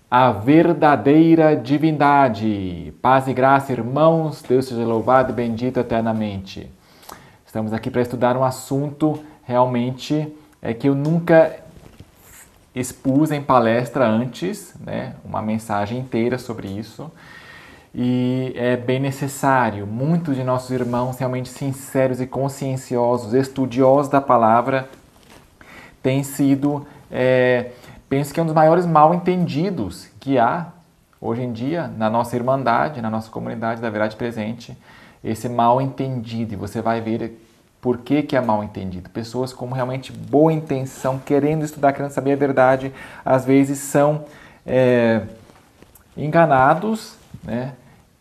a verdadeira divindade. Paz e graça, irmãos, Deus seja louvado e bendito eternamente. Estamos aqui para estudar um assunto realmente que eu nunca expus em palestra antes, né? Uma mensagem inteira sobre isso. E é bem necessário. Muitos de nossos irmãos realmente sinceros e conscienciosos, estudiosos da palavra, têm sido, penso que é um dos maiores mal-entendidos que há hoje em dia na nossa irmandade, na nossa comunidade da Verdade Presente, esse mal-entendido. E você vai ver por que é mal-entendido. Pessoas com realmente boa intenção, querendo estudar, querendo saber a verdade, às vezes são enganados, né?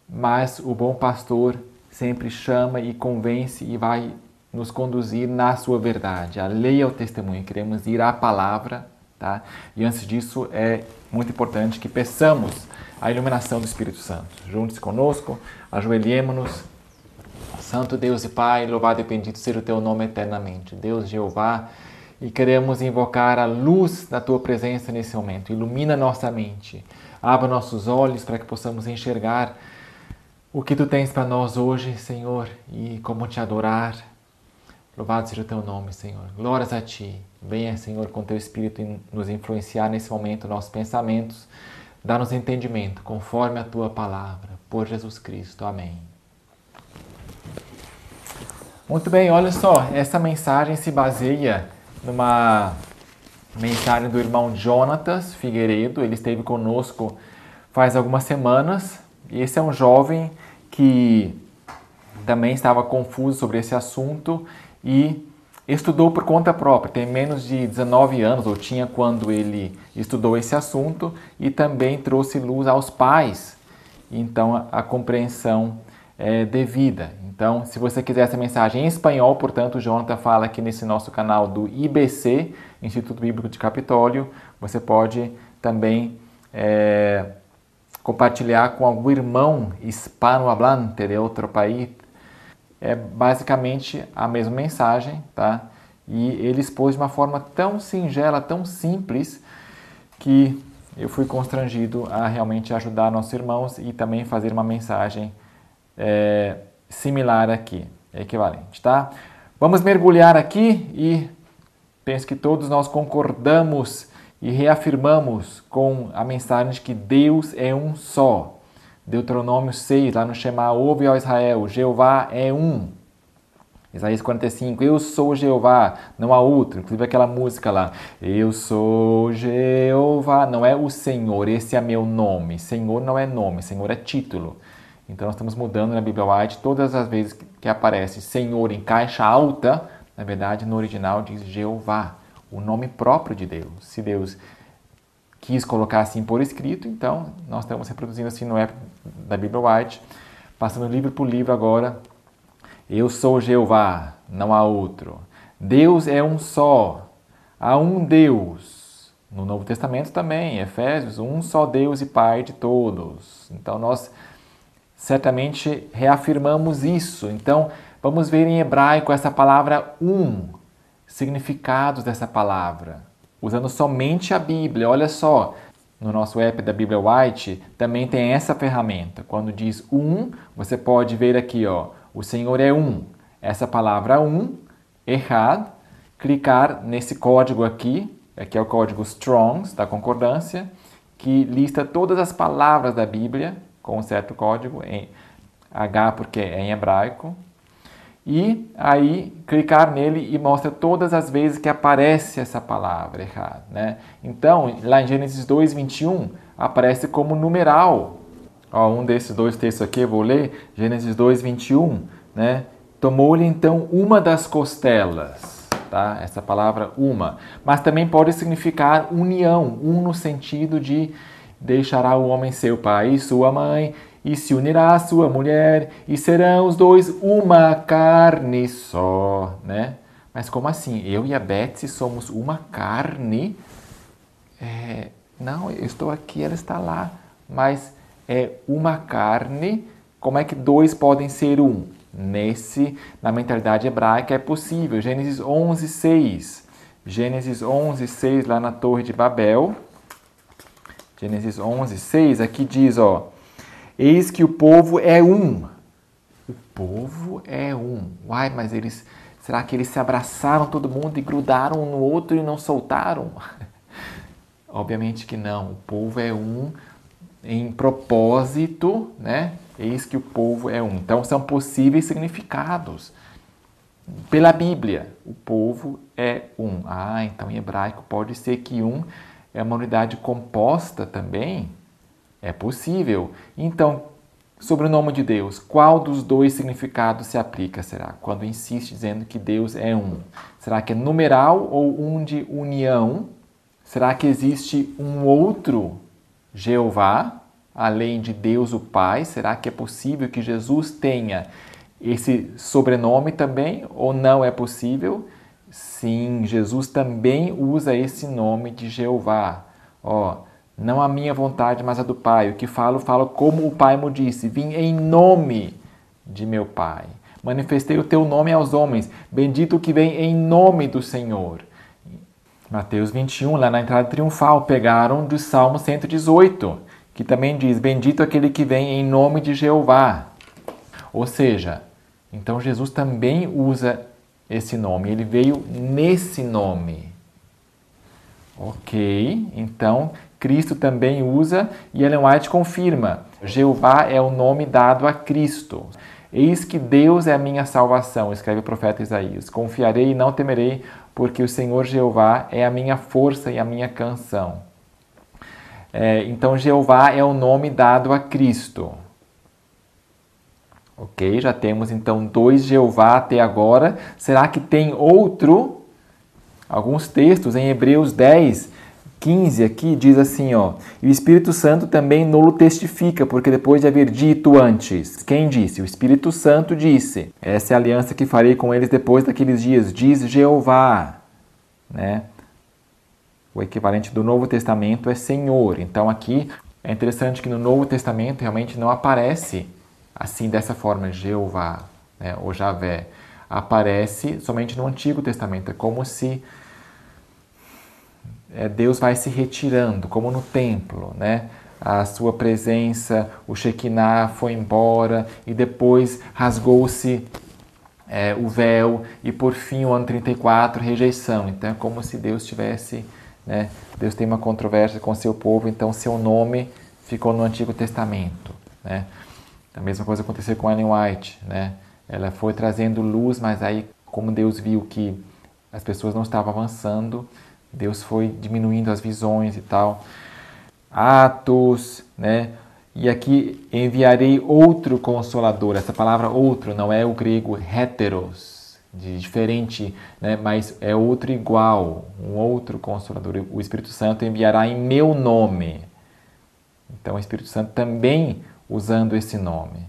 Mas o bom pastor sempre chama e convence e vai nos conduzir na sua verdade. A lei é o testemunho, queremos ir à palavra, tá? E antes disso é muito importante que peçamos a iluminação do Espírito Santo. Junte-se conosco, ajoelhemo-nos. Santo Deus e Pai, louvado e bendito seja o Teu nome eternamente. Deus Jeová, e queremos invocar a luz da Tua presença nesse momento. Ilumina nossa mente, abra nossos olhos para que possamos enxergar o que Tu tens para nós hoje, Senhor, e como Te adorar. Louvado seja o Teu nome, Senhor. Glórias a Ti. Venha, Senhor, com Teu Espírito nos influenciar nesse momento, nossos pensamentos. Dá-nos entendimento, conforme a Tua palavra. Por Jesus Cristo. Amém. Muito bem, olha só. Essa mensagem se baseia numa mensagem do irmão Jonatas Figueiredo. Ele esteve conosco faz algumas semanas. E esse é um jovem que também estava confuso sobre esse assunto e estudou por conta própria. Tem menos de 19 anos, ou tinha quando ele estudou esse assunto, e também trouxe luz aos pais. Então, a compreensão é devida. Então, se você quiser essa mensagem em espanhol, portanto, o Jonathan fala aqui nesse nosso canal do IBC, Instituto Bíblico de Capitólio, você pode também compartilhar com algum irmão hispanohablante de outro país. É basicamente a mesma mensagem, tá? E ele expôs de uma forma tão singela, tão simples, que eu fui constrangido a realmente ajudar nossos irmãos e também fazer uma mensagem similar aqui, equivalente, tá? Vamos mergulhar aqui e penso que todos nós concordamos e reafirmamos com a mensagem de que Deus é um só. Deuteronômio 6, lá no Shema, ouve, ó Israel, Jeová é um. Isaías 45, eu sou Jeová, não há outro. Inclusive aquela música lá, eu sou Jeová, não é o Senhor, esse é meu nome. Senhor não é nome, Senhor é título. Então nós estamos mudando na Bíblia White, todas as vezes que aparece Senhor em caixa alta, na verdade no original diz Jeová, o nome próprio de Deus. Se Deus quis colocar assim por escrito, então nós estamos reproduzindo assim no app da Bíblia White, passando livro por livro agora. Eu sou Jeová, não há outro. Deus é um só, há um Deus. No Novo Testamento também, Efésios, um só Deus e Pai de todos. Então nós certamente reafirmamos isso. Então vamos ver em hebraico essa palavra significados dessa palavra, usando somente a Bíblia. Olha só, no nosso app da Bíblia White também tem essa ferramenta. Quando diz você pode ver aqui, ó, o Senhor é um. Essa palavra errado, clicar nesse código aqui é o código Strongs da concordância, que lista todas as palavras da Bíblia com um certo código, em H porque é em hebraico. E aí, clicar nele e mostra todas as vezes que aparece essa palavra errada, né? Então, lá em Gênesis 2, 21, aparece como numeral. Ó, um desses dois textos aqui, eu vou ler, Gênesis 2, 21, né? Tomou-lhe então uma das costelas, tá? Essa palavra uma. Mas também pode significar união, no sentido de deixará o homem seu pai e sua mãe, e se unirá a sua mulher, e serão os dois uma carne só, né? Mas como assim? Eu e a Betsy somos uma carne? Não, eu estou aqui, ela está lá. Mas é uma carne, como é que dois podem ser um? Na mentalidade hebraica é possível. Gênesis 11, 6. Gênesis 11, 6, lá na Torre de Babel. Gênesis 11, 6, aqui diz, ó, eis que o povo é um. O povo é um. Uai, mas será que eles se abraçaram todo mundo e grudaram um no outro e não soltaram? Obviamente que não. O povo é um em propósito, né? Eis que o povo é um. Então, são possíveis significados. Pela Bíblia, o povo é um. Ah, então em hebraico pode ser que um é uma unidade composta também? É possível. Então, sobre o nome de Deus, qual dos dois significados se aplica, será? Quando insiste dizendo que Deus é um. Será que é numeral ou um de união? Será que existe um outro Jeová, além de Deus o Pai? Será que é possível que Jesus tenha esse sobrenome também ou não é possível? Sim, Jesus também usa esse nome de Jeová. Ó, não a minha vontade, mas a do Pai. O que falo como o Pai me disse. Vim em nome de meu Pai. Manifestei o teu nome aos homens. Bendito o que vem em nome do Senhor. Mateus 21, lá na entrada triunfal, pegaram do Salmo 118, que também diz, bendito aquele que vem em nome de Jeová. Ou seja, então Jesus também usa esse nome, ele veio nesse nome. Ok, então Cristo também usa e Ellen White confirma, Jeová é o nome dado a Cristo. Eis que Deus é a minha salvação, escreve o profeta Isaías. Confiarei e não temerei, porque o Senhor Jeová é a minha força e a minha canção. Então, Jeová é o nome dado a Cristo. Ok, já temos então 2 Jeová até agora. Será que tem outro? Alguns textos em Hebreus 10, 15 aqui diz assim, ó, e o Espírito Santo também nolo testifica, porque depois de haver dito antes, quem disse? O Espírito Santo disse, essa é a aliança que farei com eles depois daqueles dias, diz Jeová, né? O equivalente do Novo Testamento é Senhor. Então aqui é interessante que no Novo Testamento realmente não aparece assim dessa forma, Jeová, né? Ou Javé. Aparece somente no Antigo Testamento. É como se Deus vai se retirando, como no templo, né? A sua presença, o Shekinah foi embora e depois rasgou-se o véu e por fim o ano 34, rejeição. Então é como se Deus tivesse, né? Deus tem uma controvérsia com seu povo, então seu nome ficou no Antigo Testamento, né? A mesma coisa aconteceu com Ellen White, né? Ela foi trazendo luz, mas aí como Deus viu que as pessoas não estavam avançando, Deus foi diminuindo as visões e tal. Atos, né? E aqui enviarei outro consolador. Essa palavra outro não é o grego heteros, de diferente, né? Mas é outro igual, um outro consolador. O Espírito Santo enviará em meu nome. Então o Espírito Santo também usando esse nome.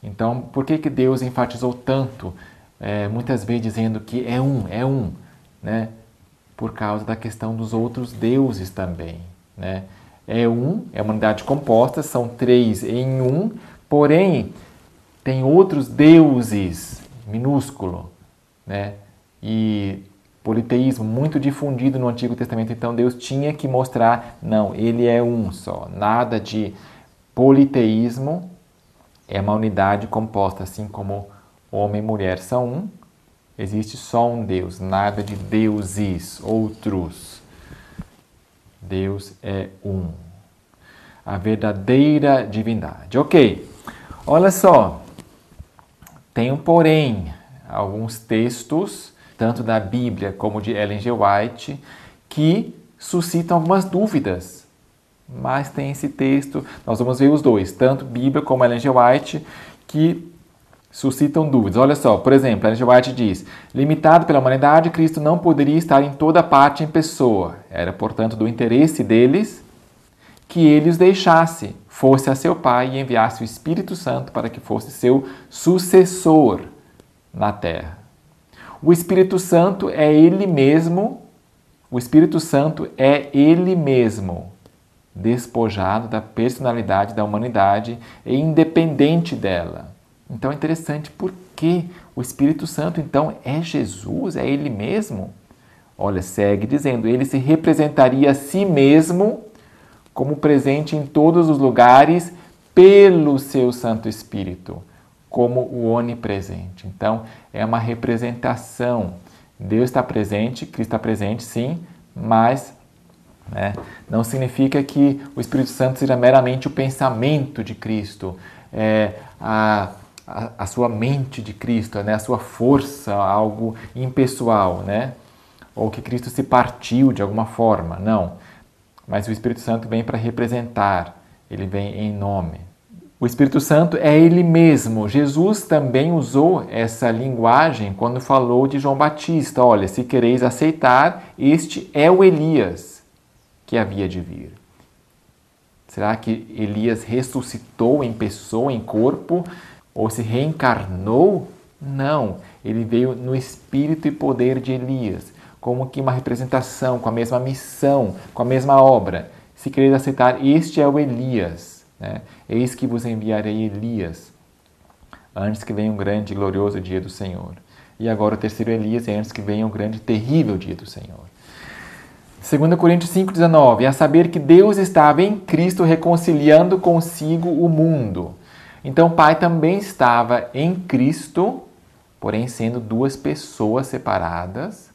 Então, por que Deus enfatizou tanto, muitas vezes dizendo que é um, né? Por causa da questão dos outros deuses também, né? É uma unidade composta, são 3 em um, porém, tem outros deuses, minúsculo, né? E politeísmo muito difundido no Antigo Testamento, então Deus tinha que mostrar, não, ele é um só, nada de politeísmo, é uma unidade composta, assim como homem e mulher são um, existe só um Deus, nada de deuses, outros. Deus é um. A verdadeira divindade. Ok, olha só, tem um porém, alguns textos, tanto da Bíblia como de Ellen G. White, que suscitam algumas dúvidas. Mas tem esse texto, nós vamos ver os dois, tanto Bíblia como Ellen G. White, que suscitam dúvidas. Olha só, por exemplo, Ellen G. White diz, limitado pela humanidade, Cristo não poderia estar em toda parte em pessoa. Era, portanto, do interesse deles que ele os deixasse, fosse a seu Pai e enviasse o Espírito Santo para que fosse seu sucessor na terra. O Espírito Santo é ele mesmo, despojado da personalidade da humanidade e independente dela. Então é interessante porque o Espírito Santo então é Jesus, é ele mesmo. Olha, segue dizendo, ele se representaria a si mesmo como presente em todos os lugares pelo seu Santo Espírito, como o onipresente. Então, é uma representação. Deus está presente, Cristo está presente, sim, mas não significa que o Espírito Santo seja meramente o pensamento de Cristo, a sua mente de Cristo, né? A sua força, algo impessoal, né? Ou que Cristo se partiu de alguma forma, não. Mas o Espírito Santo vem para representar, ele vem em nome. O Espírito Santo é ele mesmo. Jesus também usou essa linguagem quando falou de João Batista. Olha, se quereis aceitar, este é o Elias que havia de vir. Será que Elias ressuscitou em pessoa, em corpo, ou se reencarnou? Não, ele veio no espírito e poder de Elias, como que uma representação, com a mesma missão, com a mesma obra. Se quereis aceitar, este é o Elias. Né? Eis que vos enviarei Elias, antes que venha um grande e glorioso dia do Senhor. E agora o terceiro Elias é antes que venha um grande e terrível dia do Senhor. 2 Coríntios 5,19, a saber que Deus estava em Cristo reconciliando consigo o mundo. Então o Pai também estava em Cristo, porém sendo duas pessoas separadas,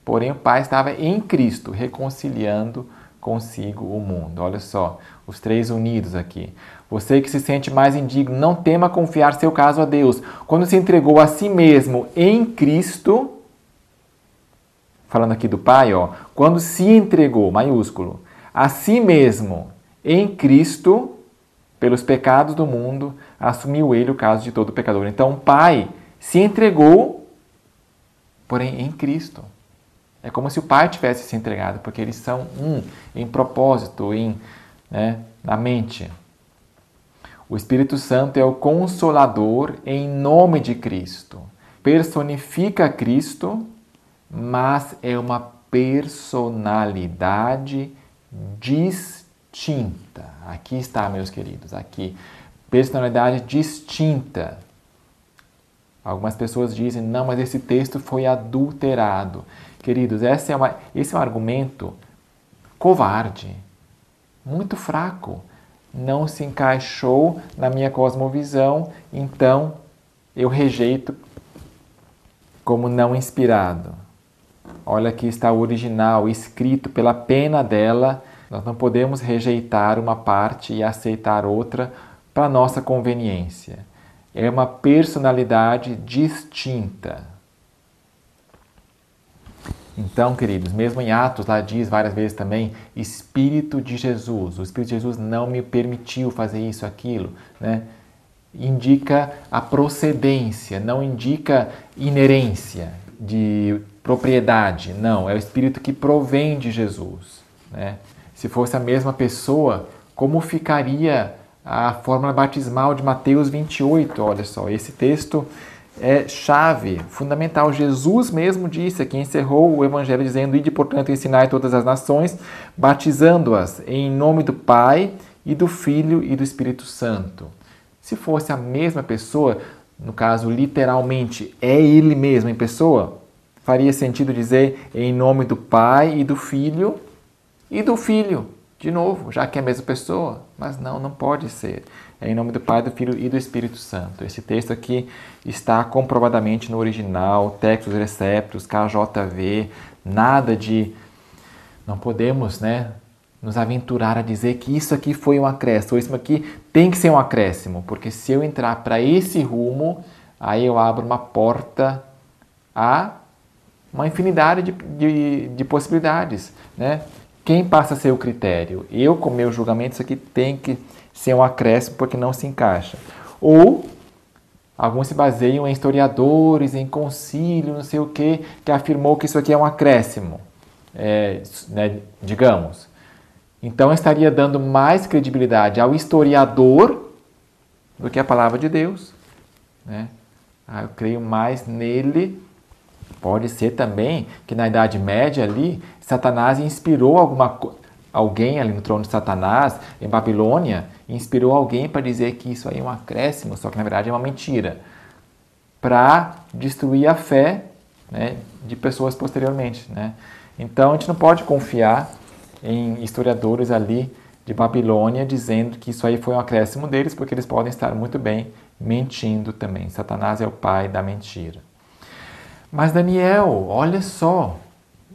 porém o Pai estava em Cristo reconciliando consigo o mundo. Olha só, os três unidos aqui. Você que se sente mais indigno, não tema confiar seu caso a Deus. Quando se entregou a si mesmo em Cristo, falando aqui do Pai, quando se entregou, maiúsculo, a si mesmo em Cristo, pelos pecados do mundo, assumiu ele o caso de todo pecador. Então, o Pai se entregou, porém em Cristo. É como se o Pai tivesse se entregado, porque eles são um em propósito, na mente. O Espírito Santo é o Consolador em nome de Cristo. Personifica Cristo, mas é uma personalidade distinta. Aqui está, meus queridos, aqui. Personalidade distinta. Algumas pessoas dizem, não, mas esse texto foi adulterado. Queridos, esse é um argumento covarde, muito fraco. Não se encaixou na minha cosmovisão, então eu rejeito como não inspirado. Olha, aqui está o original, escrito pela pena dela. Nós não podemos rejeitar uma parte e aceitar outra para nossa conveniência. É uma personalidade distinta. Então, queridos, mesmo em Atos, lá diz várias vezes também, Espírito de Jesus. O Espírito de Jesus não me permitiu fazer isso, aquilo, né? Indica a procedência, não indica inerência de propriedade. Não, é o Espírito que provém de Jesus, né? Se fosse a mesma pessoa, como ficaria a fórmula batismal de Mateus 28? Olha só, esse texto é chave, fundamental. Jesus mesmo disse aqui, encerrou o Evangelho dizendo, ide, portanto, ensinai todas as nações, batizando-as em nome do Pai e do Filho e do Espírito Santo. Se fosse a mesma pessoa, no caso, literalmente, é ele mesmo em pessoa, faria sentido dizer em nome do Pai e do Filho de novo, já que é a mesma pessoa. Mas não pode ser. É em nome do Pai, do Filho e do Espírito Santo. Esse texto aqui está comprovadamente no original, Textus Receptus, KJV, nada de... Não podemos, nos aventurar a dizer que isso aqui foi um acréscimo, ou isso aqui tem que ser um acréscimo, porque se eu entrar para esse rumo, aí eu abro uma porta a uma infinidade de possibilidades, né? Quem passa a ser o critério? Eu, com meu julgamento, isso aqui tem que ser um acréscimo porque não se encaixa. Ou alguns se baseiam em historiadores, em concílio, não sei o quê, que afirmou que isso aqui é um acréscimo, digamos. Então, estaria dando mais credibilidade ao historiador do que à palavra de Deus, né? Eu creio mais nele. Pode ser também que na Idade Média ali, Satanás inspirou alguém ali no trono de Satanás, em Babilônia, inspirou alguém para dizer que isso aí é um acréscimo, só que na verdade é uma mentira, para destruir a fé, de pessoas posteriormente, né? Então a gente não pode confiar em historiadores ali de Babilônia, dizendo que isso aí foi um acréscimo deles, porque eles podem estar muito bem mentindo também. Satanás é o pai da mentira. Mas Daniel, olha só,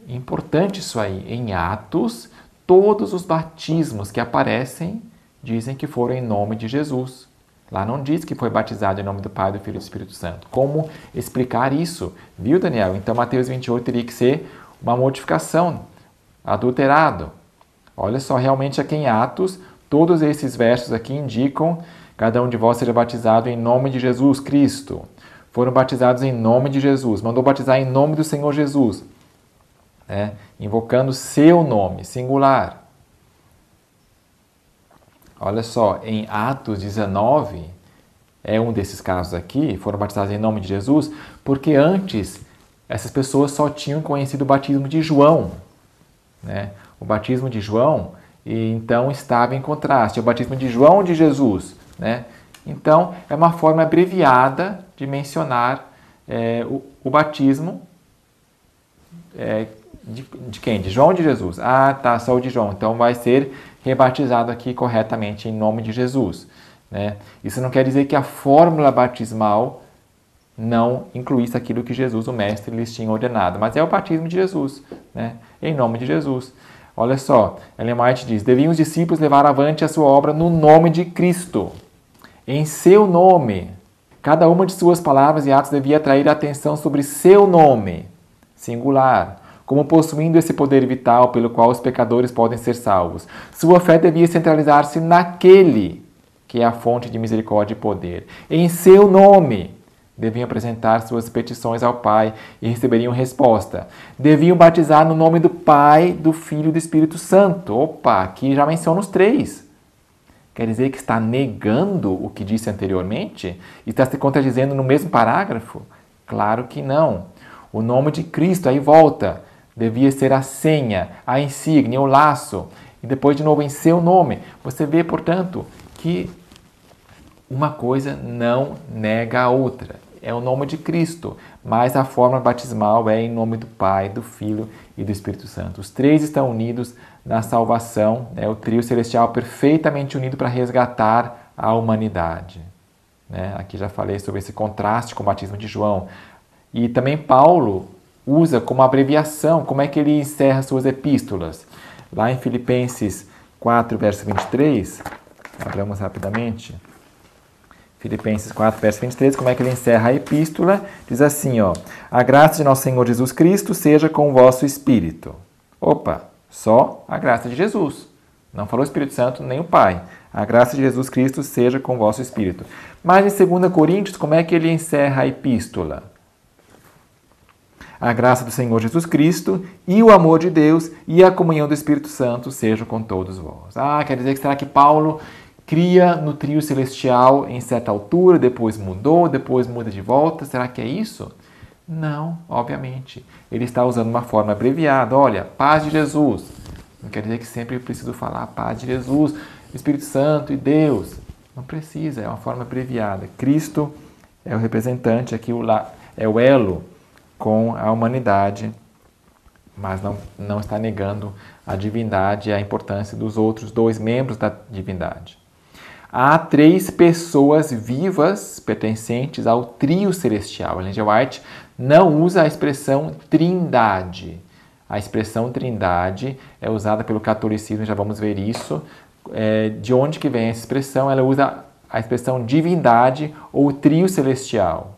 importante isso aí. Em Atos, todos os batismos que aparecem dizem que foram em nome de Jesus. Lá não diz que foi batizado em nome do Pai, do Filho e do Espírito Santo. Como explicar isso? Viu, Daniel? Então, Mateus 28 teria que ser uma modificação, adulterado. Olha só, realmente aqui em Atos, todos esses versos aqui indicam: cada um de vós seja batizado em nome de Jesus Cristo. Foram batizados em nome de Jesus. Mandou batizar em nome do Senhor Jesus. Invocando seu nome, singular. Olha só, em Atos 19, é um desses casos aqui, foram batizados em nome de Jesus, porque antes essas pessoas só tinham conhecido o batismo de João. O batismo de João, e então estava em contraste, o batismo de João de Jesus. Então, é uma forma abreviada de mencionar o batismo de quem? De João ou de Jesus? Ah, tá, só o de João. Então, vai ser rebatizado aqui corretamente em nome de Jesus. Isso não quer dizer que a fórmula batismal não incluísse aquilo que Jesus, o Mestre, lhes tinha ordenado, mas é o batismo de Jesus, em nome de Jesus. Olha só, Ellen White diz: deviam os discípulos levar avante a sua obra no nome de Cristo, em seu nome. Cada uma de suas palavras e atos devia atrair a atenção sobre seu nome, singular, como possuindo esse poder vital pelo qual os pecadores podem ser salvos. Sua fé devia centralizar-se naquele que é a fonte de misericórdia e poder. Em seu nome, deviam apresentar suas petições ao Pai e receberiam resposta. Deviam batizar no nome do Pai, do Filho e do Espírito Santo. Opa, aqui já menciona os três. Quer dizer que está negando o que disse anteriormente? E está se contradizendo no mesmo parágrafo? Claro que não. O nome de Cristo, aí volta, devia ser a senha, a insígnia, o laço. E depois, de novo, em seu nome. Você vê, portanto, que uma coisa não nega a outra. É o nome de Cristo, mas a forma batismal é em nome do Pai, do Filho e do Espírito Santo. Os três estão unidos na salvação, o trio celestial perfeitamente unido para resgatar a humanidade. Aqui já falei sobre esse contraste com o batismo de João. E também Paulo usa como abreviação, como é que ele encerra suas epístolas. Lá em Filipenses 4, verso 23, abramos rapidamente. Filipenses 4, verso 23, como é que ele encerra a epístola? Diz assim, a graça de nosso Senhor Jesus Cristo seja com o vosso espírito. Opa, só a graça de Jesus. Não falou o Espírito Santo, nem o Pai. A graça de Jesus Cristo seja com o vosso espírito. Mas em 2 Coríntios, como é que ele encerra a epístola? A graça do Senhor Jesus Cristo e o amor de Deus e a comunhão do Espírito Santo sejam com todos vós. Quer dizer que será que Paulo cria no trio celestial em certa altura, depois mudou, depois muda de volta? Será que é isso? Não, obviamente. Ele está usando uma forma abreviada. Olha, paz de Jesus. Não quer dizer que sempre eu preciso falar paz de Jesus, Espírito Santo e Deus. Não precisa, é uma forma abreviada. Cristo é o representante aqui, é o elo com a humanidade, mas não está negando a divindade e a importância dos outros dois membros da divindade. Há três pessoas vivas pertencentes ao trio celestial. Ellen G. White não usa a expressão trindade. A expressão trindade é usada pelo catolicismo, já vamos ver isso. De onde que vem essa expressão? Ela usa a expressão divindade ou trio celestial.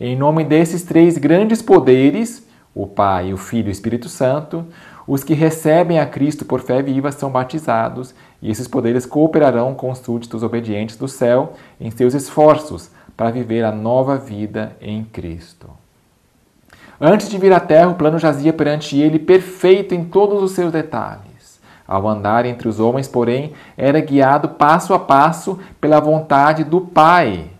Em nome desses três grandes poderes, o Pai, o Filho e o Espírito Santo, os que recebem a Cristo por fé viva são batizados, e esses poderes cooperarão com os súditos obedientes do céu em seus esforços para viver a nova vida em Cristo. Antes de vir à terra, o plano jazia perante ele perfeito em todos os seus detalhes. Ao andar entre os homens, porém, era guiado passo a passo pela vontade do Pai.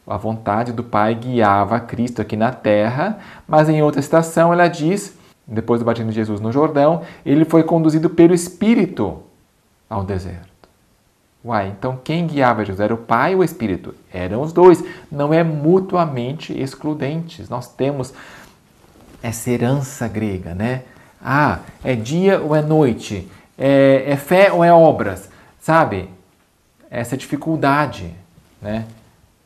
A vontade do Pai guiava Cristo aqui na terra, mas em outra citação ela diz, depois do batismo de Jesus no Jordão, ele foi conduzido pelo Espírito ao deserto. Então quem guiava Jesus? Era o Pai ou o Espírito? Eram os dois. Não é mutuamente excludentes. Nós temos essa herança grega, é dia ou é noite? É fé ou é obras? Sabe? Essa dificuldade, né?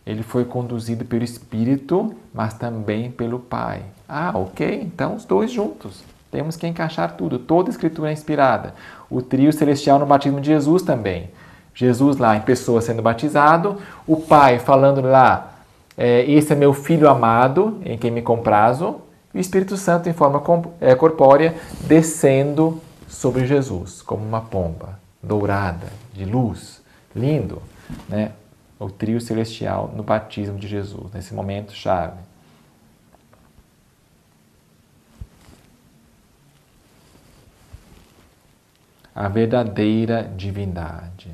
Ele foi conduzido pelo Espírito, mas também pelo Pai. Ah, ok, então os dois juntos. Temos que encaixar tudo. Toda a Escritura é inspirada. O trio celestial no batismo de Jesus também. Jesus lá em pessoa sendo batizado, o Pai falando lá, esse é meu Filho amado, em quem me comprazo, e o Espírito Santo em forma corpórea descendo sobre Jesus, como uma pomba dourada, de luz, lindo, né? O trio celestial no batismo de Jesus, nesse momento chave. A verdadeira divindade.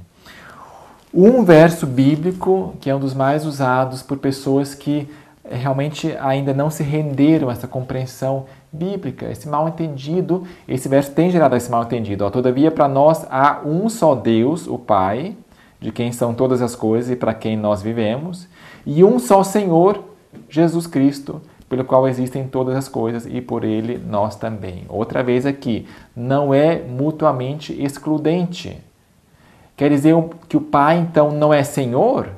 Um verso bíblico que é um dos mais usados por pessoas que realmente ainda não se renderam a essa compreensão bíblica, esse mal-entendido. Esse verso tem gerado esse mal-entendido. Todavia, para nós há um só Deus, o Pai, de quem são todas as coisas e para quem nós vivemos, e um só Senhor, Jesus Cristo, pelo qual existem todas as coisas e por Ele nós também. Outra vez aqui, não é mutuamente excludente. Quer dizer que o Pai, então, não é Senhor?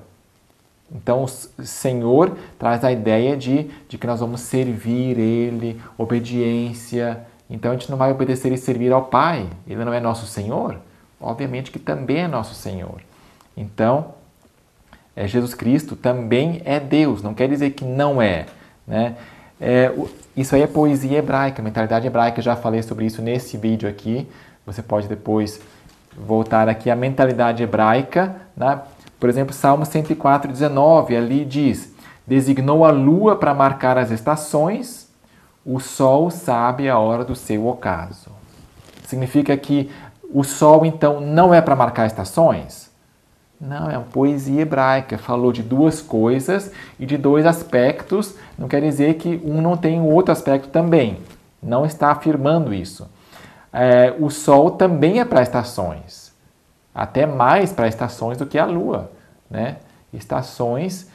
Então, o Senhor traz a ideia de que nós vamos servir Ele, obediência. Então, a gente não vai obedecer e servir ao Pai. Ele não é nosso Senhor? Obviamente que também é nosso Senhor. Então, Jesus Cristo também é Deus, não quer dizer que não é, né? Isso aí é poesia hebraica, mentalidade hebraica, já falei sobre isso nesse vídeo aqui, você pode depois voltar aqui à mentalidade hebraica, né? Por exemplo, Salmo 104:19, ali diz, designou a lua para marcar as estações, o sol sabe a hora do seu ocaso. Significa que o sol, então, não é para marcar estações? Não, é uma poesia hebraica. Falou de duas coisas e de dois aspectos. Não quer dizer que um não tem o outro aspecto também. Não está afirmando isso. O Sol também é para estações. Até mais para estações do que a Lua, né? Estações,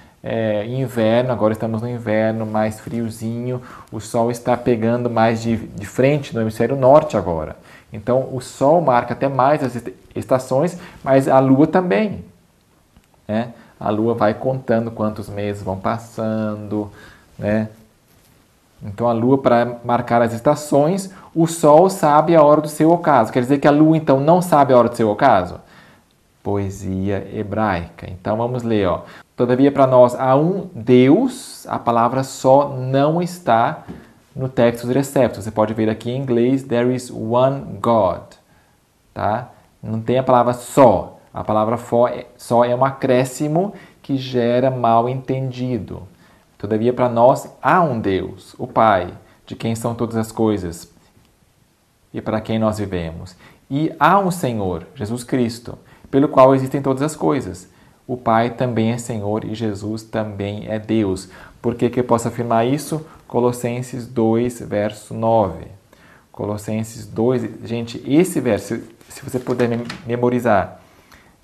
inverno, agora estamos no inverno, mais friozinho. O Sol está pegando mais de frente no hemisfério norte agora. Então, o Sol marca até mais as estações, mas a Lua também. Né? A Lua vai contando quantos meses vão passando. Né? Então, a Lua, para marcar as estações, o Sol sabe a hora do seu ocaso. Quer dizer que a Lua, então, não sabe a hora do seu ocaso? Poesia hebraica. Então, vamos ler. Ó. Todavia, para nós, há um Deus, a palavra só não está no Textus Receptus. Você pode ver aqui em inglês, there is one God. Tá? Não tem a palavra só. A palavra só é um acréscimo que gera mal entendido. Todavia, para nós, há um Deus, o Pai, de quem são todas as coisas e para quem nós vivemos. E há um Senhor, Jesus Cristo, pelo qual existem todas as coisas. O Pai também é Senhor e Jesus também é Deus. Por que eu posso afirmar isso? Colossenses 2, verso 9. Colossenses 2, gente, esse verso, se você puder memorizar,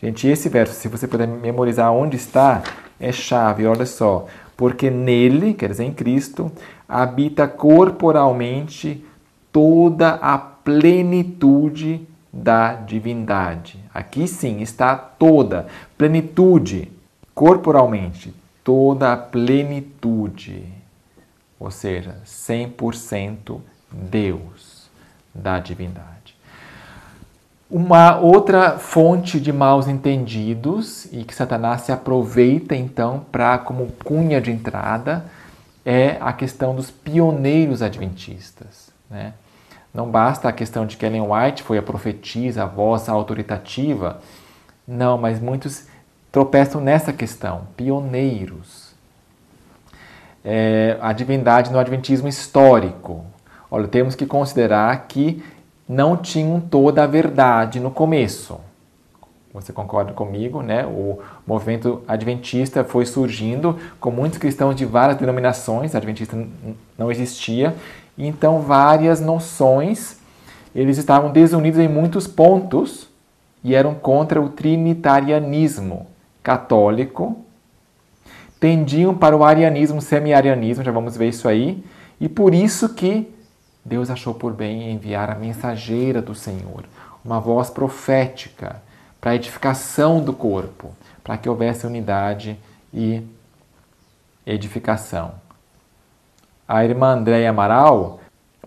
gente, esse verso, se você puder memorizar onde está, é chave, olha só. Porque nele, quer dizer, em Cristo, habita corporalmente toda a plenitude da divindade. Aqui sim está toda, plenitude, corporalmente, toda a plenitude. Ou seja, 100% Deus da divindade. Uma outra fonte de maus entendidos e que Satanás se aproveita então como cunha de entrada é a questão dos pioneiros adventistas. Né? Não basta a questão de que Ellen White foi a profetisa, a voz autoritativa. Não, mas muitos tropeçam nessa questão, pioneiros. A divindade no adventismo histórico. Olha, temos que considerar que não tinham toda a verdade no começo. Você concorda comigo, né? O movimento adventista foi surgindo com muitos cristãos de várias denominações, adventista não existia, então várias noções, eles estavam desunidos em muitos pontos e eram contra o trinitarianismo católico, tendiam para o arianismo, semi-arianismo, já vamos ver isso aí, e por isso que Deus achou por bem enviar a mensageira do Senhor, uma voz profética para a edificação do corpo, para que houvesse unidade e edificação. A irmã Andréia Amaral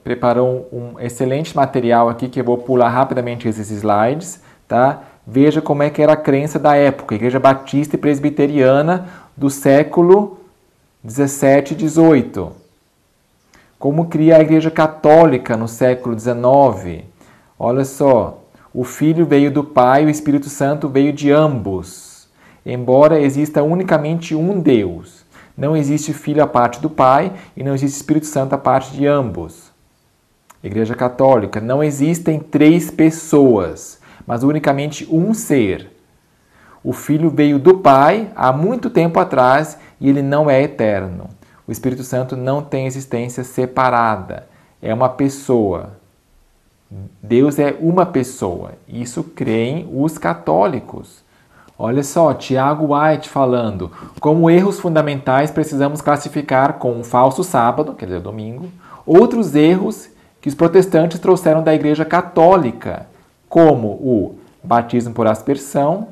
preparou um excelente material aqui que eu vou pular rapidamente esses slides, tá? Veja como é que era a crença da época, Igreja Batista e Presbiteriana do século 17 e 18. Como cria a Igreja Católica no século 19. Olha só, o Filho veio do Pai, o Espírito Santo veio de ambos. Embora exista unicamente um Deus, não existe Filho à parte do Pai e não existe Espírito Santo à parte de ambos. Igreja Católica, não existem três pessoas, mas unicamente um ser. O Filho veio do Pai há muito tempo atrás e ele não é eterno. O Espírito Santo não tem existência separada, é uma pessoa. Deus é uma pessoa. Isso creem os católicos. Olha só, Tiago White falando, como erros fundamentais precisamos classificar com o falso sábado, quer dizer, domingo, outros erros que os protestantes trouxeram da Igreja Católica, como o batismo por aspersão,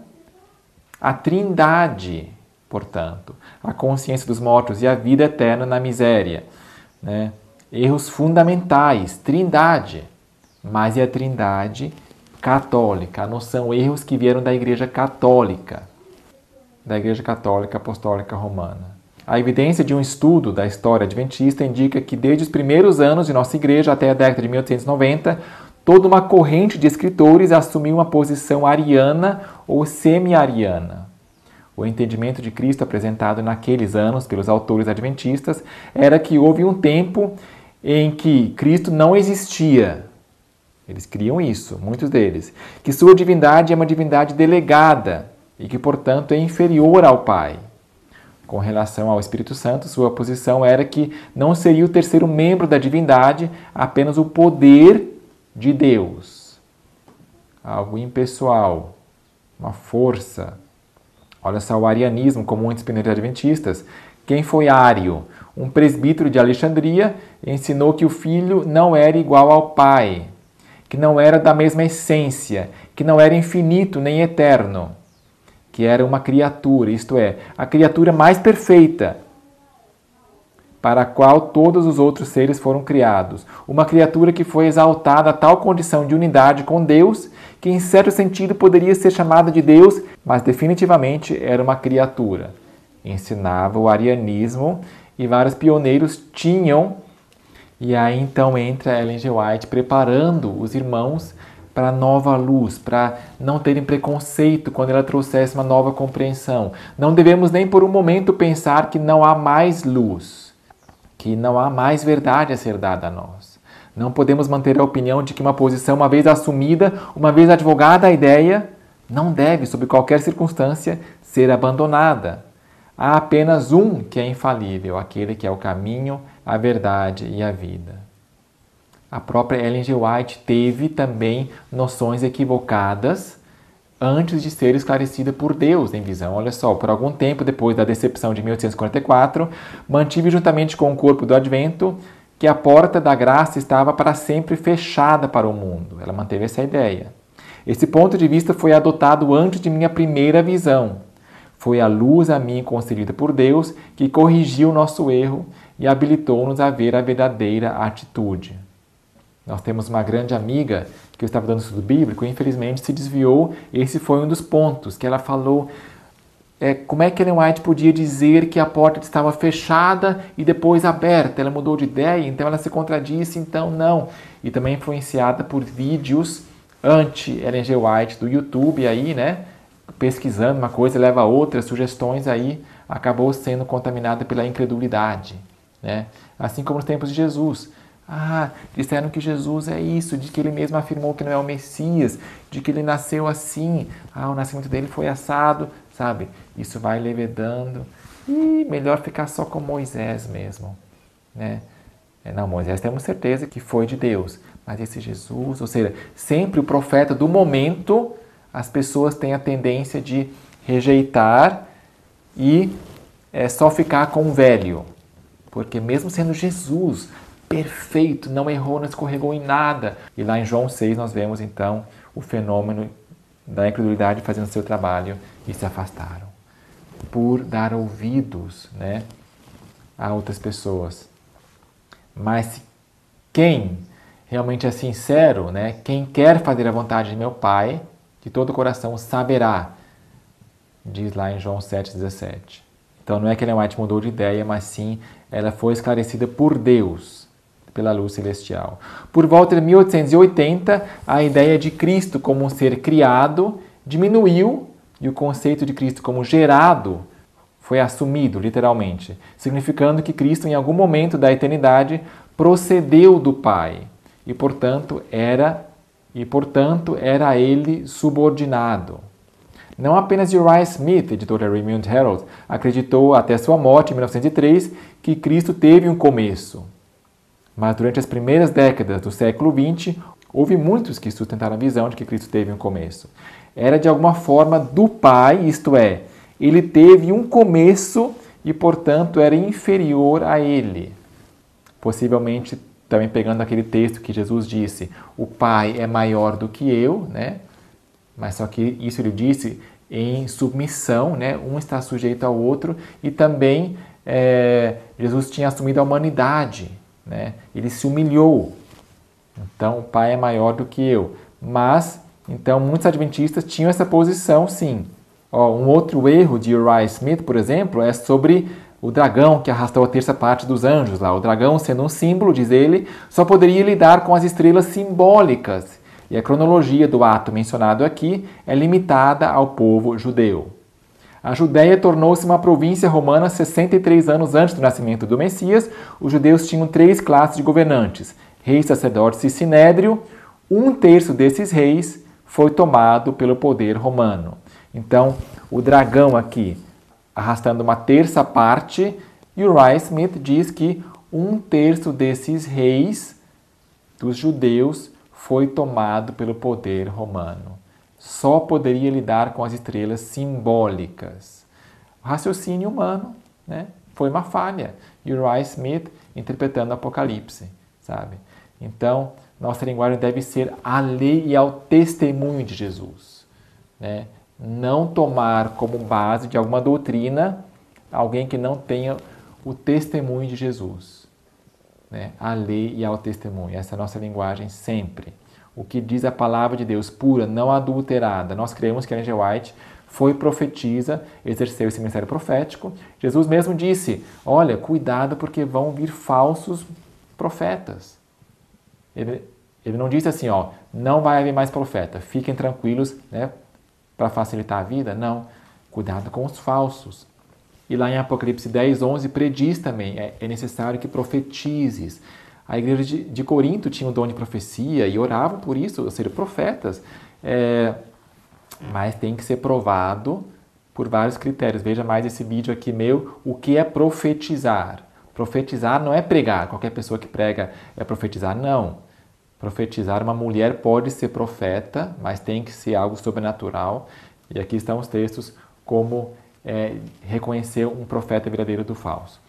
a trindade, portanto, a consciência dos mortos e a vida eterna na miséria. Né? Erros fundamentais, trindade. Mas é a trindade católica, não são erros que vieram da Igreja Católica Apostólica Romana. A evidência de um estudo da história adventista indica que desde os primeiros anos de nossa igreja até a década de 1890, toda uma corrente de escritores assumiu uma posição ariana ou semi-ariana. O entendimento de Cristo apresentado naqueles anos pelos autores adventistas era que houve um tempo em que Cristo não existia. Eles criam isso, muitos deles. Que sua divindade é uma divindade delegada e que, portanto, é inferior ao Pai. Com relação ao Espírito Santo, sua posição era que não seria o terceiro membro da divindade, apenas o poder de Deus. Algo impessoal, uma força. Olha só o arianismo comum entre os primeiros adventistas. Quem foi Ário? Um presbítero de Alexandria ensinou que o Filho não era igual ao Pai, que não era da mesma essência, que não era infinito nem eterno, que era uma criatura, isto é, a criatura mais perfeita, para a qual todos os outros seres foram criados. Uma criatura que foi exaltada a tal condição de unidade com Deus, que em certo sentido poderia ser chamada de Deus, mas definitivamente era uma criatura. Ensinava o arianismo e vários pioneiros tinham. E aí então entra Ellen G. White preparando os irmãos para a nova luz, para não terem preconceito quando ela trouxesse uma nova compreensão. Não devemos nem por um momento pensar que não há mais luz, que não há mais verdade a ser dada a nós. Não podemos manter a opinião de que uma posição, uma vez assumida, uma vez advogada a ideia, não deve, sob qualquer circunstância, ser abandonada. Há apenas um que é infalível, aquele que é o caminho, a verdade e a vida. A própria Ellen G. White teve também noções equivocadas antes de ser esclarecida por Deus em visão. Olha só, por algum tempo depois da decepção de 1844, mantive juntamente com o corpo do Advento que a porta da graça estava para sempre fechada para o mundo. Ela manteve essa ideia. Esse ponto de vista foi adotado antes de minha primeira visão. Foi a luz a mim concedida por Deus que corrigiu nosso erro e habilitou-nos a ver a verdadeira atitude. Nós temos uma grande amiga que eu estava dando estudo bíblico e infelizmente se desviou. Esse foi um dos pontos que ela falou. Como é que Ellen White podia dizer que a porta estava fechada e depois aberta? Ela mudou de ideia, então ela se contradisse, então não. E também influenciada por vídeos anti-Ellen G. White do YouTube aí, né? Pesquisando uma coisa leva a outra, sugestões aí, acabou sendo contaminada pela incredulidade, né? Assim como nos tempos de Jesus. Disseram que Jesus é isso, de que ele mesmo afirmou que não é o Messias, de que ele nasceu assim, o nascimento dele foi assado, sabe? Isso vai levedando e melhor ficar só com Moisés mesmo, né? Não, Moisés temos certeza que foi de Deus, mas esse Jesus, ou seja, sempre o profeta do momento, as pessoas têm a tendência de rejeitar e só ficar com o velho, porque mesmo sendo Jesus perfeito, não errou, não escorregou em nada. E lá em João 6 nós vemos então o fenômeno da incredulidade fazendo seu trabalho e se afastaram. Por dar ouvidos, né, a outras pessoas. Mas quem realmente é sincero, né, quem quer fazer a vontade de meu Pai, de todo o coração saberá, diz lá em João 7,17. Então não é que Ellen White mudou de ideia, mas sim ela foi esclarecida por Deus, pela luz celestial. Por volta de 1880, a ideia de Cristo como um ser criado diminuiu e o conceito de Cristo como gerado foi assumido, literalmente, significando que Cristo, em algum momento da eternidade, procedeu do Pai e, portanto, era a ele subordinado. Não apenas Uriah Smith, editor da Review and Herald, acreditou até sua morte em 1903 que Cristo teve um começo. Mas durante as primeiras décadas do século XX, houve muitos que sustentaram a visão de que Cristo teve um começo. Era de alguma forma do Pai, isto é, ele teve um começo e, portanto, era inferior a ele. Possivelmente também pegando aquele texto que Jesus disse, o Pai é maior do que eu, né? Mas só que isso ele disse em submissão, né? Um está sujeito ao outro e também Jesus tinha assumido a humanidade, né? Ele se humilhou. Então, o Pai é maior do que eu. Mas, então, muitos adventistas tinham essa posição, sim. Um outro erro de Uriah Smith, por exemplo, é sobre o dragão que arrastou a terça parte dos anjos lá. O dragão, sendo um símbolo, diz ele, só poderia lidar com as estrelas simbólicas. E a cronologia do ato mencionado aqui é limitada ao povo judeu. A Judéia tornou-se uma província romana 63 anos antes do nascimento do Messias. Os judeus tinham 3 classes de governantes, reis, sacerdotes e sinédrio. 1/3 desses reis foi tomado pelo poder romano. Então, o dragão aqui, arrastando uma terça parte, Uriah Smith diz que 1/3 desses reis dos judeus foi tomado pelo poder romano. Só poderia lidar com as estrelas simbólicas. O raciocínio humano, né, foi uma falha. Uriah Smith interpretando o Apocalipse, sabe? Então, nossa linguagem deve ser à lei e ao testemunho de Jesus, né? Não tomar como base de alguma doutrina alguém que não tenha o testemunho de Jesus, né? À lei e ao testemunho. Essa é a nossa linguagem sempre. O que diz a palavra de Deus pura, não adulterada. Nós cremos que Ellen G. White foi profetisa, exerceu esse ministério profético. Jesus mesmo disse, olha, cuidado porque vão vir falsos profetas. Ele não disse assim, não vai haver mais profeta, fiquem tranquilos, né, para facilitar a vida. Não, cuidado com os falsos. E lá em Apocalipse 10:11 prediz também, é necessário que profetizes. A igreja de Corinto tinha o dom de profecia e oravam por isso, ou seja, profetas. Mas tem que ser provado por vários critérios. Veja mais esse vídeo aqui meu, o que é profetizar. Profetizar não é pregar, qualquer pessoa que prega é profetizar, não. Profetizar, uma mulher pode ser profeta, mas tem que ser algo sobrenatural. E aqui estão os textos como reconhecer um profeta verdadeiro do falso.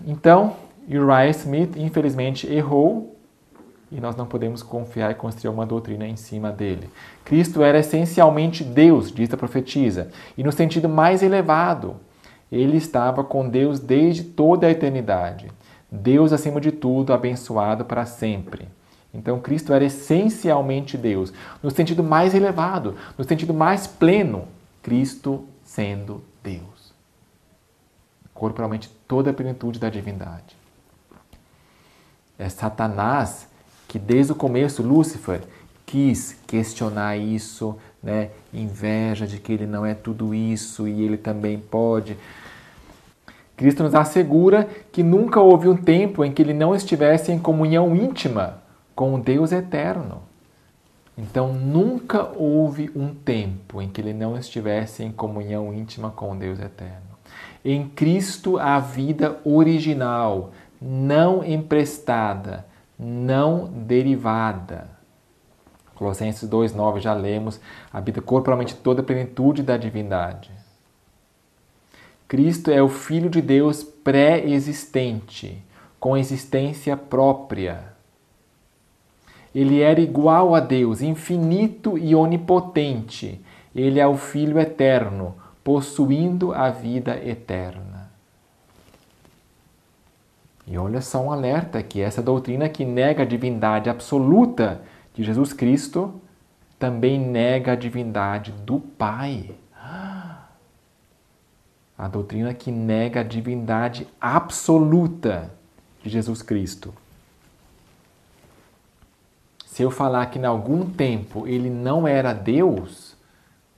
Então, Uriah Smith, infelizmente, errou e nós não podemos confiar e construir uma doutrina em cima dele. Cristo era essencialmente Deus, diz a profetisa, e no sentido mais elevado, ele estava com Deus desde toda a eternidade. Deus acima de tudo, abençoado para sempre. Então, Cristo era essencialmente Deus, no sentido mais elevado, no sentido mais pleno, Cristo sendo Deus. Corporalmente, toda a plenitude da divindade. É Satanás que desde o começo, Lúcifer, quis questionar isso, né? Inveja de que ele não é tudo isso e ele também pode. Cristo nos assegura que nunca houve um tempo em que ele não estivesse em comunhão íntima com o Deus eterno. Então, nunca houve um tempo em que ele não estivesse em comunhão íntima com o Deus eterno. Em Cristo, a vida original, não emprestada, não derivada. Colossenses 2:9 já lemos, habita corporalmente toda a plenitude da divindade. Cristo é o Filho de Deus pré-existente, com existência própria. Ele era igual a Deus, infinito e onipotente. Ele é o Filho eterno, possuindo a vida eterna. E olha só um alerta aqui, essa doutrina que nega a divindade absoluta de Jesus Cristo também nega a divindade do Pai. A doutrina que nega a divindade absoluta de Jesus Cristo. Se eu falar que em algum tempo ele não era Deus,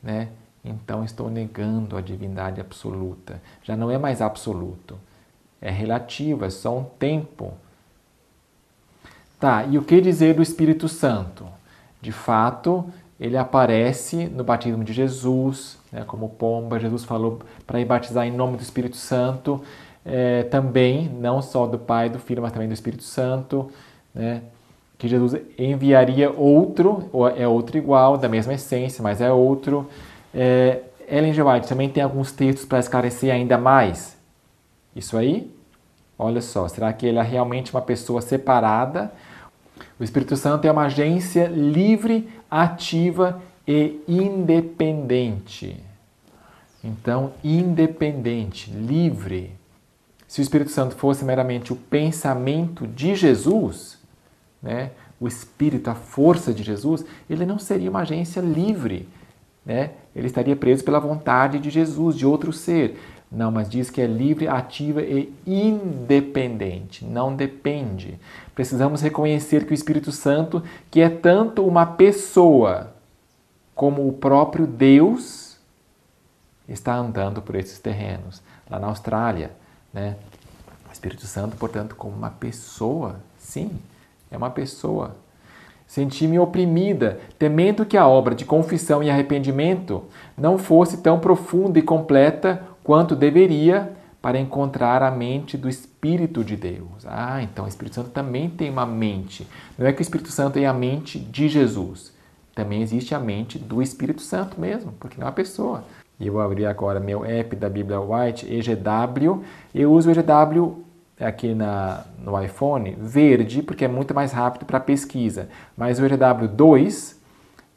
né, então estou negando a divindade absoluta. Já não é mais absoluto. É relativo, é só um tempo. Tá, e o que dizer do Espírito Santo? De fato, ele aparece no batismo de Jesus, né, como pomba. Jesus falou para ir batizar em nome do Espírito Santo. Também, não só do Pai, do Filho, mas também do Espírito Santo. Né, que Jesus enviaria outro, ou é outro igual, da mesma essência, mas é outro. Ellen G. White também tem alguns textos para esclarecer ainda mais isso aí. Olha só, será que ele é realmente uma pessoa separada? O Espírito Santo é uma agência livre, ativa e independente. Então, independente, livre. Se o Espírito Santo fosse meramente o pensamento de Jesus, né, o Espírito, a força de Jesus, ele não seria uma agência livre. Né? Ele estaria preso pela vontade de Jesus, de outro ser. Não, mas diz que é livre, ativa e independente. Não depende. Precisamos reconhecer que o Espírito Santo, que é tanto uma pessoa como o próprio Deus, está andando por esses terrenos. Lá na Austrália, né? O Espírito Santo, portanto, como uma pessoa. Sim, é uma pessoa. Senti-me oprimida, temendo que a obra de confissão e arrependimento não fosse tão profunda e completa quanto deveria para encontrar a mente do Espírito de Deus. Então o Espírito Santo também tem uma mente. Não é que o Espírito Santo tem a mente de Jesus. Também existe a mente do Espírito Santo mesmo, porque não é uma pessoa. E eu vou abrir agora meu app da Bíblia White, EGW. Eu uso o EGW aqui no iPhone, verde, porque é muito mais rápido para pesquisa. Mas o EGW2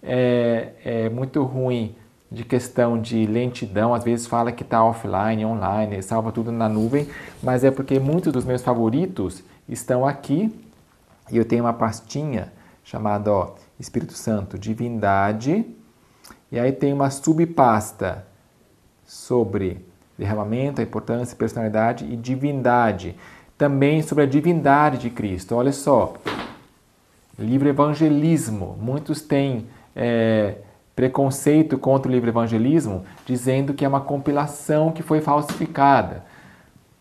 é muito ruim de questão de lentidão, às vezes fala que está offline, online, salva tudo na nuvem, mas é porque muitos dos meus favoritos estão aqui e eu tenho uma pastinha chamada Espírito Santo, Divindade, e aí tem uma subpasta sobre derramamento, a importância, personalidade e divindade. Também sobre a divindade de Cristo. Olha só, livro evangelismo. Muitos têm preconceito contra o livro evangelismo, dizendo que é uma compilação que foi falsificada,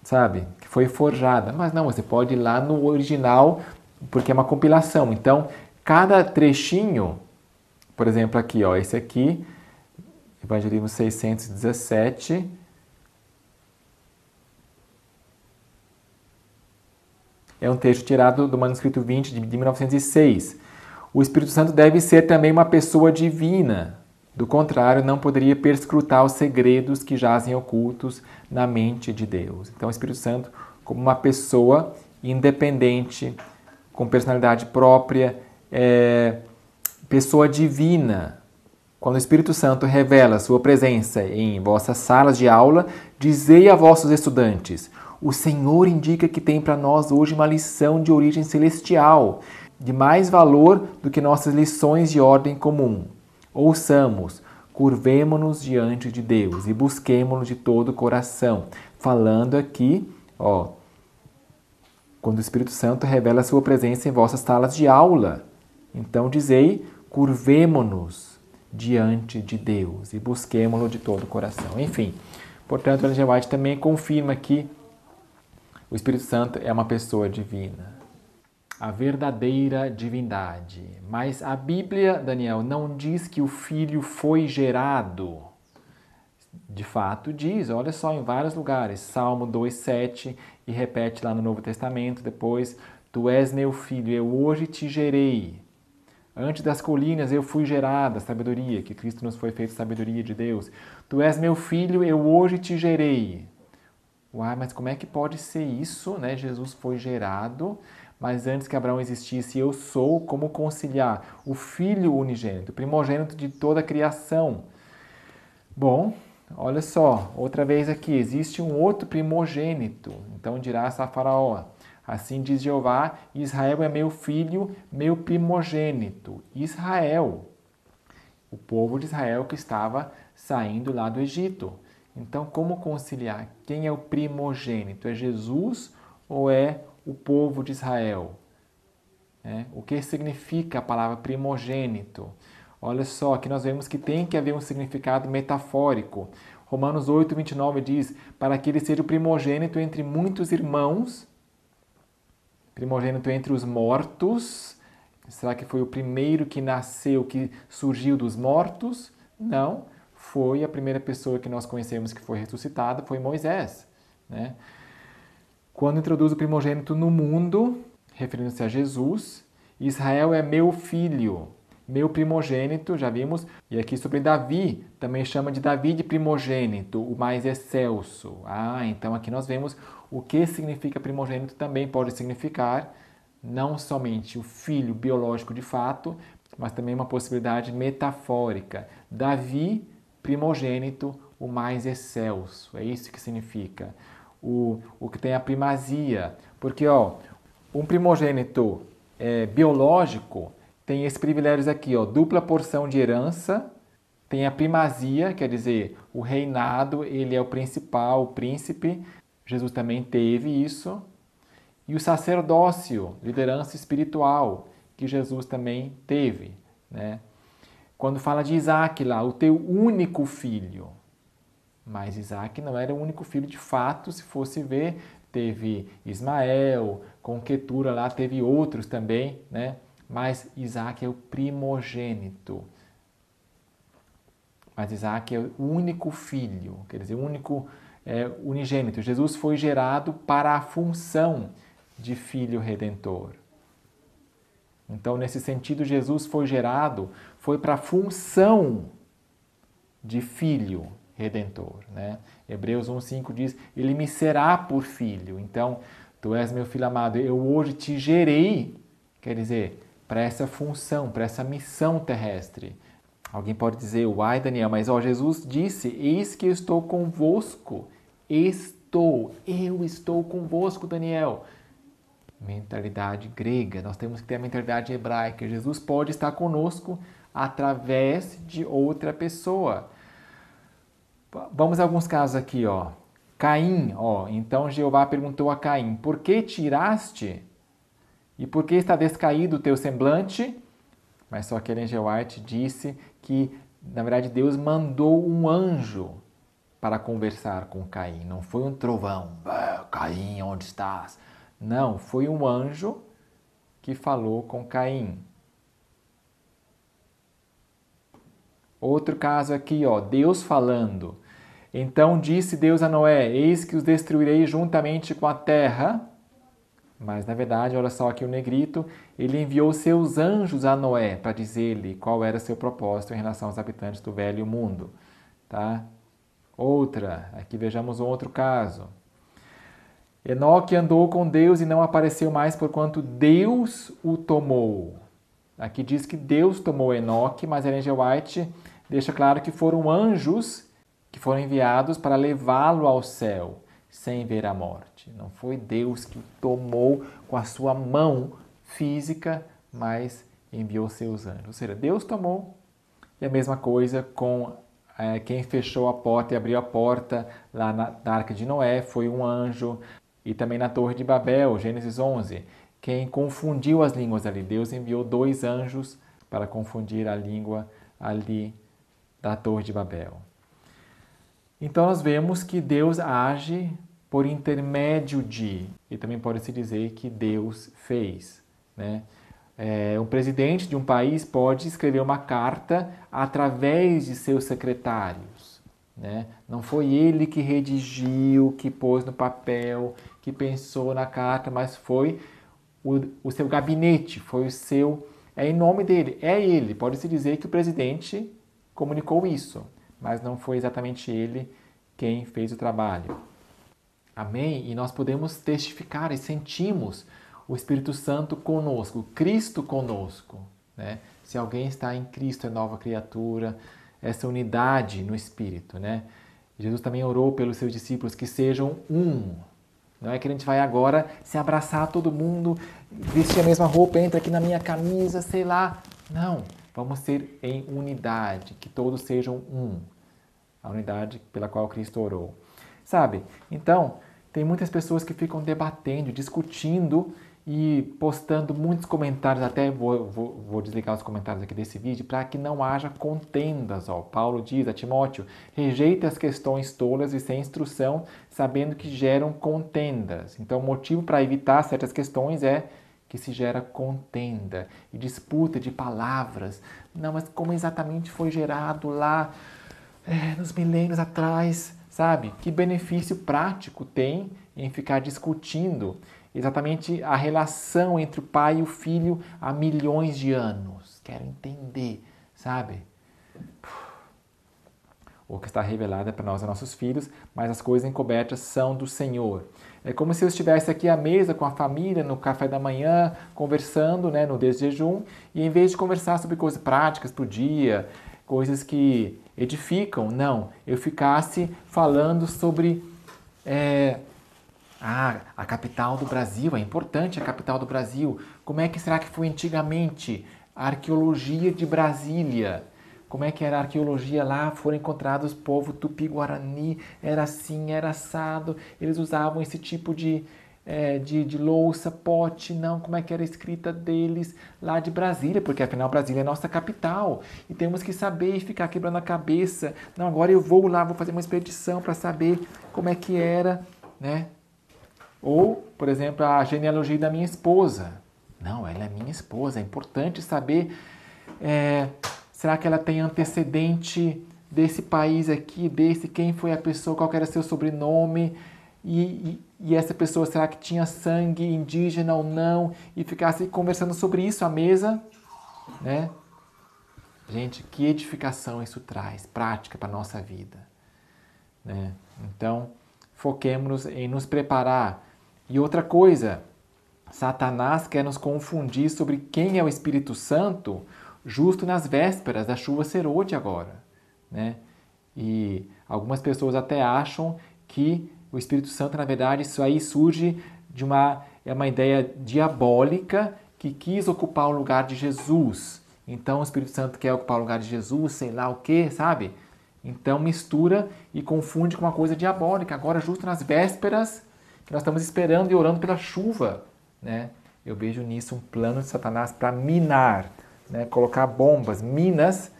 sabe? Que foi forjada. Mas não, você pode ir lá no original, porque é uma compilação. Então, cada trechinho, por exemplo, aqui, esse aqui, Evangelismo 617, é um texto tirado do manuscrito 20 de 1906. O Espírito Santo deve ser também uma pessoa divina. Do contrário, não poderia perscrutar os segredos que jazem ocultos na mente de Deus. Então, o Espírito Santo como uma pessoa independente, com personalidade própria, pessoa divina. Quando o Espírito Santo revela sua presença em vossas salas de aula, dizei a vossos estudantes: o Senhor indica que tem para nós hoje uma lição de origem celestial, de mais valor do que nossas lições de ordem comum. Ouçamos, curvemo-nos diante de Deus e busquemo-lo de todo o coração. Falando aqui, quando o Espírito Santo revela sua presença em vossas salas de aula. Então dizei, curvemo-nos diante de Deus e busquemo-lo de todo o coração. Enfim, portanto, Ellen G. White também confirma que o Espírito Santo é uma pessoa divina. A verdadeira divindade. Mas a Bíblia, Daniel, não diz que o Filho foi gerado. De fato diz, olha só, em vários lugares. Salmo 2,7 e repete lá no Novo Testamento depois: Tu és meu filho, eu hoje te gerei. Antes das colinas eu fui gerada, sabedoria, que Cristo nos foi feito sabedoria de Deus. Tu és meu filho, eu hoje te gerei. Mas como é que pode ser isso, né? Jesus foi gerado, mas antes que Abraão existisse, eu sou, como conciliar o Filho unigênito, primogênito de toda a criação? Bom, olha só, outra vez aqui, existe um outro primogênito. Então dirás a Faraó: assim diz Jeová, Israel é meu filho, meu primogênito. Israel, o povo de Israel que estava saindo lá do Egito. Então, como conciliar? Quem é o primogênito? É Jesus ou é o povo de Israel? O que significa a palavra primogênito? Olha só, aqui nós vemos que tem que haver um significado metafórico. Romanos 8, 29 diz: para que ele seja o primogênito entre muitos irmãos, primogênito entre os mortos. Será que foi o primeiro que nasceu, que surgiu dos mortos? Não. Foi a primeira pessoa que nós conhecemos que foi ressuscitada, foi Moisés. Né? Quando introduz o primogênito no mundo, referindo-se a Jesus, Israel é meu filho, meu primogênito, já vimos. E aqui sobre Davi, também chama de Davi de primogênito, o mais excelso. Então aqui nós vemos o que significa primogênito, também pode significar não somente o filho biológico de fato, mas também uma possibilidade metafórica. Davi, primogênito, o mais excelso. É isso que significa. O que tem a primazia. Porque um primogênito biológico tem esses privilégios aqui, dupla porção de herança, tem a primazia, quer dizer, o reinado, ele é o principal, o príncipe. Jesus também teve isso. E o sacerdócio, liderança espiritual, que Jesus também teve. Né? Quando fala de Isaac lá, o teu único filho. Mas Isaac não era o único filho de fato, se fosse ver, teve Ismael, com Quetura lá, teve outros também, né? Mas Isaac é o primogênito. Mas Isaac é o único filho, quer dizer, o único unigênito. Jesus foi gerado para a função de filho redentor. Então, nesse sentido, Jesus foi gerado, foi para a função de filho redentor. Né? Hebreus 1,5 diz, ele me será por filho. Então, tu és meu filho amado, eu hoje te gerei, quer dizer, para essa função, para essa missão terrestre. Alguém pode dizer, uai Daniel, mas Jesus disse, eis que eu estou convosco. Eu estou convosco, Daniel. Mentalidade grega, nós temos que ter a mentalidade hebraica. Jesus pode estar conosco através de outra pessoa. Vamos a alguns casos aqui, Caim, então Jeová perguntou a Caim, por que tiraste? E por que está descaído o teu semblante? Mas só que Ellen G. White disse que, na verdade, Deus mandou um anjo para conversar com Caim. Não foi um trovão. Caim, onde estás? Não, foi um anjo que falou com Caim. Outro caso aqui, Deus falando. Então disse Deus a Noé, eis que os destruirei juntamente com a terra. Mas, na verdade, olha só aqui o negrito, ele enviou seus anjos a Noé para dizer-lhe qual era seu propósito em relação aos habitantes do velho mundo. Tá? Outra, aqui vejamos um outro caso. Enoque andou com Deus e não apareceu mais porquanto Deus o tomou. Aqui diz que Deus tomou Enoque, mas Ellen G. White deixa claro que foram anjos que foram enviados para levá-lo ao céu, sem ver a morte. Não foi Deus que o tomou com a sua mão física, mas enviou seus anjos. Ou seja, Deus tomou. E a mesma coisa com quem fechou a porta e abriu a porta lá na Arca de Noé, foi um anjo. E também na Torre de Babel, Gênesis 11, quem confundiu as línguas ali. Deus enviou 2 anjos para confundir a língua ali da Torre de Babel. Então nós vemos que Deus age por intermédio de, e também pode-se dizer que Deus fez. Né? Um presidente de um país pode escrever uma carta através de seus secretários. Né? Não foi ele que redigiu, que pôs no papel, que pensou na carta, mas foi o seu gabinete, foi o seu... É em nome dele, é ele. Pode-se dizer que o presidente comunicou isso, mas não foi exatamente ele quem fez o trabalho. Amém? E nós podemos testificar e sentimos o Espírito Santo conosco, Cristo conosco, né? Se alguém está em Cristo, é nova criatura, essa unidade no Espírito, né? Jesus também orou pelos seus discípulos que sejam um. Não é que a gente vai agora se abraçar todo mundo, vestir a mesma roupa, entra aqui na minha camisa, sei lá. Não, vamos ser em unidade, que todos sejam um. A unidade pela qual Cristo orou. Sabe? Então, tem muitas pessoas que ficam debatendo, discutindo e postando muitos comentários, até vou desligar os comentários aqui desse vídeo, para que não haja contendas. Ó. Paulo diz a Timóteo, rejeite as questões tolas e sem instrução, sabendo que geram contendas. Então, o motivo para evitar certas questões é que se gera contenda e disputa de palavras. Não, mas como exatamente foi gerado lá nos milênios atrás, sabe? Que benefício prático tem em ficar discutindo exatamente a relação entre o pai e o filho há milhões de anos? Quero entender, sabe? O que está revelado é para nós, nossos filhos, mas as coisas encobertas são do Senhor. É como se eu estivesse aqui à mesa com a família, no café da manhã, conversando, né, no desjejum, e em vez de conversar sobre coisas práticas para o dia, coisas que edificam, não, eu ficasse falando sobre a capital do Brasil, é importante a capital do Brasil. Como é que será que foi antigamente? A arqueologia de Brasília. Como é que era a arqueologia lá? Foram encontrados o povo tupi-guarani, era assim, era assado. Eles usavam esse tipo de louça, pote, não, como é que era a escrita deles lá de Brasília, porque afinal Brasília é nossa capital e temos que saber e ficar quebrando a cabeça. Não, agora eu vou lá, vou fazer uma expedição para saber como é que era, né? Ou, por exemplo, a genealogia da minha esposa. Não, ela é minha esposa, é importante saber, será que ela tem antecedente desse país aqui, quem foi a pessoa, qual era seu sobrenome, e essa pessoa, será que tinha sangue indígena ou não? E ficasse conversando sobre isso à mesa, né? Gente, que edificação isso traz, prática para a nossa vida, né? Então, foquemos em nos preparar. E outra coisa, Satanás quer nos confundir sobre quem é o Espírito Santo justo nas vésperas da chuva serôdia agora, né? E algumas pessoas até acham que o Espírito Santo, na verdade, isso aí surge de uma ideia diabólica que quis ocupar o lugar de Jesus. Então, o Espírito Santo quer ocupar o lugar de Jesus, sei lá o quê, sabe? Então, mistura e confunde com uma coisa diabólica. Agora, justo nas vésperas, que nós estamos esperando e orando pela chuva, né? Eu vejo nisso um plano de Satanás para minar, né? Colocar bombas, minas,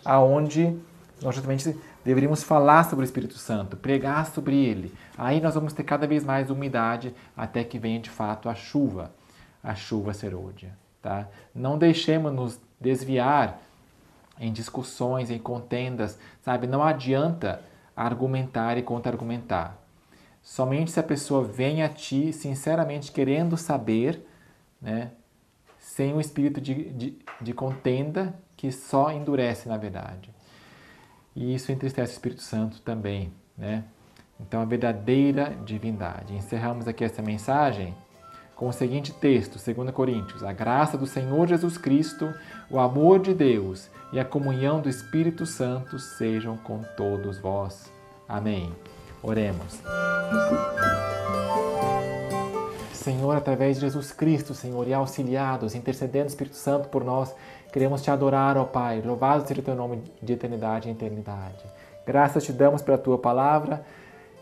aonde nós justamente deveríamos falar sobre o Espírito Santo, pregar sobre ele. Aí nós vamos ter cada vez mais umidade até que venha de fato a chuva serôdia, tá? Não deixemos nos desviar em discussões, em contendas, sabe? Não adianta argumentar e contra-argumentar. Somente se a pessoa vem a ti sinceramente querendo saber, né? Sem o espírito de contenda que só endurece na verdade. E isso entristece o Espírito Santo também, né? Então, a verdadeira divindade. Encerramos aqui essa mensagem com o seguinte texto, 2 Coríntios. A graça do Senhor Jesus Cristo, o amor de Deus e a comunhão do Espírito Santo sejam com todos vós. Amém. Oremos. Senhor, através de Jesus Cristo, Senhor, e auxiliados, intercedendo o Espírito Santo por nós, queremos te adorar, ó Pai. Louvado seja o teu nome de eternidade em eternidade. Graças te damos pela tua palavra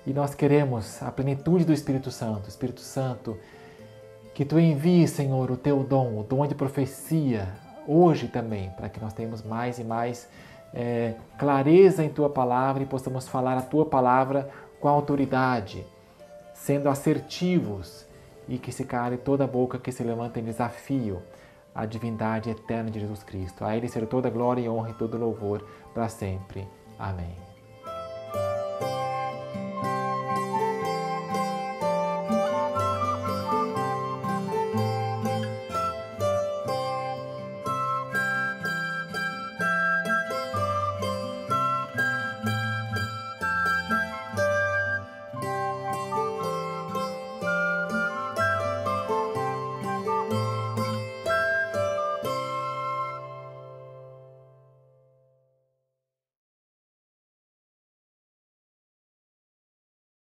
e nós queremos a plenitude do Espírito Santo. Espírito Santo, que tu envies, Senhor, o teu dom, o dom de profecia, hoje também, para que nós tenhamos mais e mais clareza em tua palavra e possamos falar a tua palavra com autoridade, sendo assertivos, e que se cale toda a boca que se levanta em desafio à divindade eterna de Jesus Cristo. A Ele ser toda glória e honra e todo louvor para sempre. Amém.